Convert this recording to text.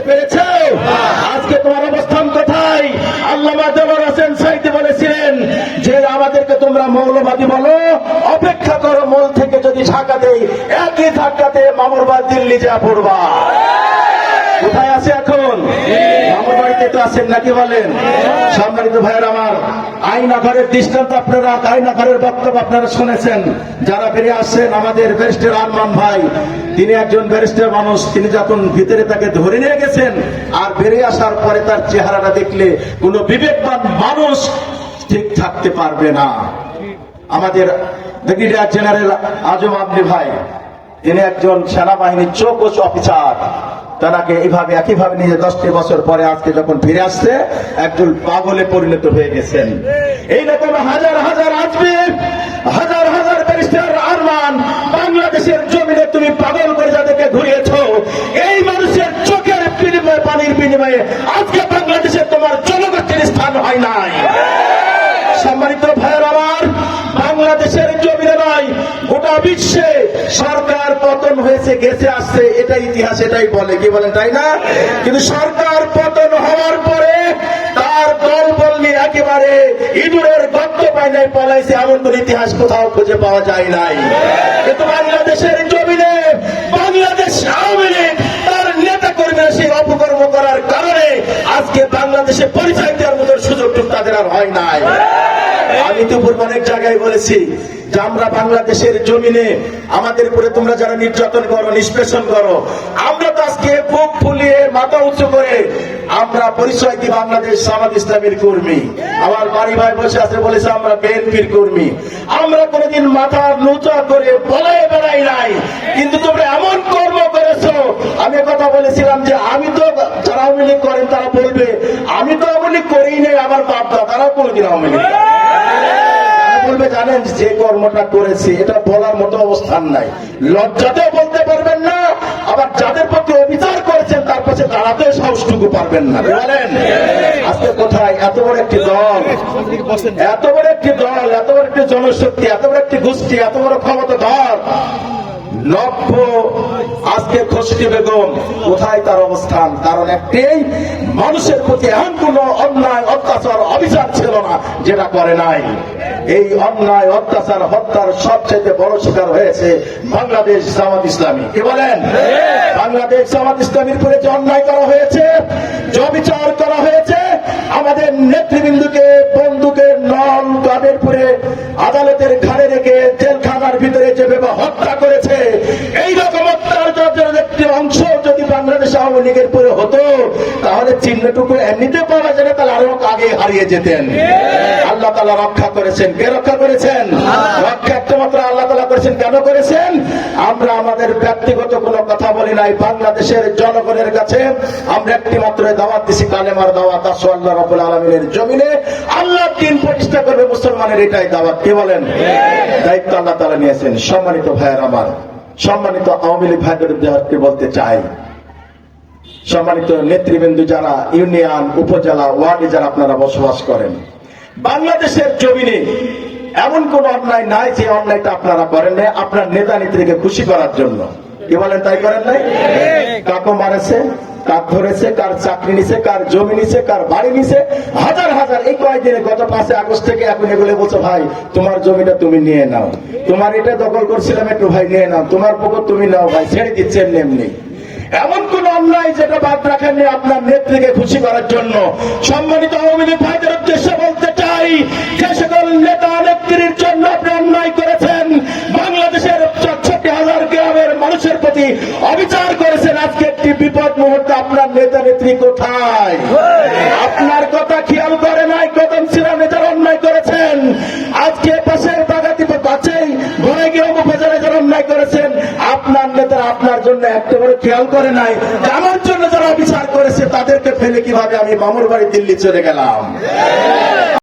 পেরেছো? আজকে তোমার অবস্থান কোথায়? আল্লামা দেওয়ার হোসেন সাইদি বলেছিলেন যে আমাদেরকে তোমরা মৌলবাদী বলো, অপেক্ষা করো মূল থেকে যদি ঢাকা দেই একই ধাক্কাতে মামুরবাদ দিল্লি যা পড়বা। কোথায় আছে এখন? মামুর বাড়িতে তো আছেন নাকি বলেন? সম্মানিত ভাইয়ের আমার, আইনাঘরের দৃষ্টান্ত আপনারা, আইনাঘরের বক্তব্য আপনারা শুনেছেন। যারা বেরিয়ে আসছেন, আমাদের ব্যারিস্টার আরমান ভাই, তিনি একজন ব্যারিস্টার মানুষ। তিনি যখন ভিতরে তাকে ধরে নিয়ে গেছেন, আর বেরিয়ে আসার পরে তার চেহারাটা দেখলে কোনো বিবেকবান মানুষ ঠিক থাকতে পারবে না। আমাদের ব্রিগেডিয়ার জেনারেল আজম আবনি ভাই, তিনি একজন সেনাবাহিনীর চৌকস অফিসার। তাকে এইভাবে একইভাবে নিয়ে 10টি বছর পরে আজকে যখন ফিরে আসছে, একজন পাগলে পরিণত হয়ে গেছেন। এইরকম হাজার হাজার আসবে, হাজার হাজার ব্যারিস্টার আরমান, বাংলাদেশের জমিনে তুমি পাগল করে যাদেরকে ঘুরিয়েছ, এই মানুষের চোখের বিনিময়ে, পানির বিনিময়ে আজকে বাংলাদেশে তোমার জনগোষ্ঠীর স্থান হয় নাই। সম্মানিত ভাইয়ের আমার, বাংলাদেশের জমিনে নয়, গোটা বিশ্বে সরকার পতন হয়েছে, গেছে আসছে, এটাই ইতিহাস, এটাই বলে, কি বলেন তাই না? কিন্তু সরকার পতন হওয়ার পরে তার দল বল নিয়ে একেবারে ইঁদুরের গর্ত পায় নাই, পলাইছে, এমন কোন ইতিহাস কোথাও খুঁজে পাওয়া যায় নাই। কিন্তু বাংলাদেশের জমিনে বাংলাদেশ আওয়ামী লীগ তার নেতা কর্মীরা সেই অপকর্ম করার কারণে আজকে বাংলাদেশে পরিচয় দেওয়ার মতো সুযোগটুকু তাদের আর হয় নাই। আমি তো পূর্ব অনেক জায়গায় বলেছি যে আমরা বাংলাদেশের জমিনে আমাদের উপরে তোমরা যারা নির্যাতন করো, নিষ্পেষণ করো, আমরা তো আজকে বুক ফুলিয়ে মাথা উঁচু করে আমরা পরিচয় দিই বাংলাদেশ জামাত ইসলামীর কর্মী। আমার বাড়ি ভাই বসে আছে, বলেছে আমরা বিএনপির কর্মী। আমরা কোনোদিন মাথা নুচা করে বলাই বেড়াই নাই, কিন্তু তোমরা এমন কর্ম করেছো। আমি কথা বলেছিলাম যে আমি তো, যারা আওয়ামী লীগ করেন তারা বলবে আমি তো আওয়ামী লীগ করেই নেই, আমার বাপ দাদারাও কোনোদিন আওয়ামী লীগ বলবে। জানেন যে কর্মটা করেছে এটা বলার মতো অবস্থান নাই, লজ্জাতেও বলতে পারবেন না, আবার যাদের প্রতি অবিচার করেছেন তার কাছে দাঁড়াতে সাহসটুকু পারবেন না। বলেন আজকে কোথায় এত বড় একটি দল, এত বড় একটি দল, এত বড় একটি জনশক্তি, এত বড় একটি গোষ্ঠী, এত বড় ক্ষমতাধর লক্ষ্য, আজকে খুশকি বেগম কোথায় তার অবস্থান? কারণ একটাই, মানুষের প্রতি এমন কোন অন্যায় অত্যাচার অবিচার ছিল না যেটা করে নাই। এই অন্যায় অত্যাচার হত্যার সবচেয়ে বড় শিকার হয়েছে বাংলাদেশ জামাত ইসলামী। কি বলেন? বাংলাদেশ জামাত ইসলামীর উপরে যে অন্যায় করা হয়েছে, যে অবিচার করা হয়েছে, আমাদের নেতৃবৃন্দকে বন্দুকের নল গাদের পরে আদালতের ঘাড়ে রেখে জেলখানার ভিতরে যেভাবে হত্যা করেছে, এইরকম অত্যাচারের একটি অংশ যদি বাংলাদেশ আওয়ামী লীগের পরে হতো, তাহলে চিহ্নটুকু এমনিতে পাওয়া যাবে, তাহলে আরো আগে হারিয়ে যেতেন। আল্লাহ তাআলা রক্ষা করেছেন। কে রক্ষা করেছেন? রক্ষা একমাত্র আল্লাহ তাআলা করেছেন। কেন করেছেন? আমরা আমাদের ব্যক্তিগত কোনো কথা বলি নাই, বাংলাদেশের জনগণের কাছে আমরা একটি মাত্র দাওয়াত দিছি, কালেমার দাওয়াত। আসো আল্লাহ রাব্বুল আলামিনের জমিনে আল্লাহর দ্বীন প্রতিষ্ঠা করবে মুসলমানের, এটাই দাওয়াত। কি বলেন? দায়িত্ব আল্লাহ তাআলা নিয়েছেন। সম্মানিত ভাইয়ের আমার, সম্মানিত আওয়ামী লীগ ভাইদেরকে বলতে চাই, সম্মানিত নেতৃবৃন্দ যারা ইউনিয়ন, উপজেলা, ওয়ার্ডে যারা আপনারা বসবাস করেন, বাংলাদেশের জমিনে এমন কোন অন্যায় নাই যে অন্যায়টা আপনারা করেন নাই আপনার নেতা নেত্রীকে খুশি করার জন্য। কি বলেন? তাই করেন নাই? কাকে মারেছে, কার ধরেছে, কার চাকরি নিছে, কার জমি নিছে, কার বাড়ি নিছে, হাজার হাজার। এই কয়েকদিনে গত 5 আগস্ট থেকে এখন এগুলো বলছো ভাই তোমার জমিটা তুমি নিয়ে নাও, তোমার এটা দখল করছিলাম একটু ভাই নিয়ে নাও, তোমার পুকুর তুমি নাও ভাই, ছেড়ে দিচ্ছেন এমনি। এমন কোন অন্যায় যেটা বাদ রাখেননি আপনার নেত্রীকে খুশি করার জন্য। সম্মানিত আওয়ামী লীগ ভাইদের উদ্দেশ্যে বলতে চাই, যে সকল নেতা নেত্রীর জন্য আপনি অন্যায় করেছেন, বাংলাদেশের ৬৪,০০০ গ্রামের মানুষের প্রতি অবিচার করেছেন, আজকে একটি বিপদ মুহূর্তে আপনার নেতা নেত্রী কোথায়? আপনার কথা খেয়াল করে নাই। কদম সিরা নেতার অন্যায় করেছেন, আজকে পাশের বাগাতি কাছেই বড়াইগ্রাম উপজেলায় যারা অন্যায় করেছেন, আপনার নেতারা আপনার জন্য একেবারে খেয়াল করে নাই। আমার জন্য যারা অবিচার করেছে তাদেরকে ফেলে কিভাবে আমি মামুর বাড়ি দিল্লি চলে গেলাম।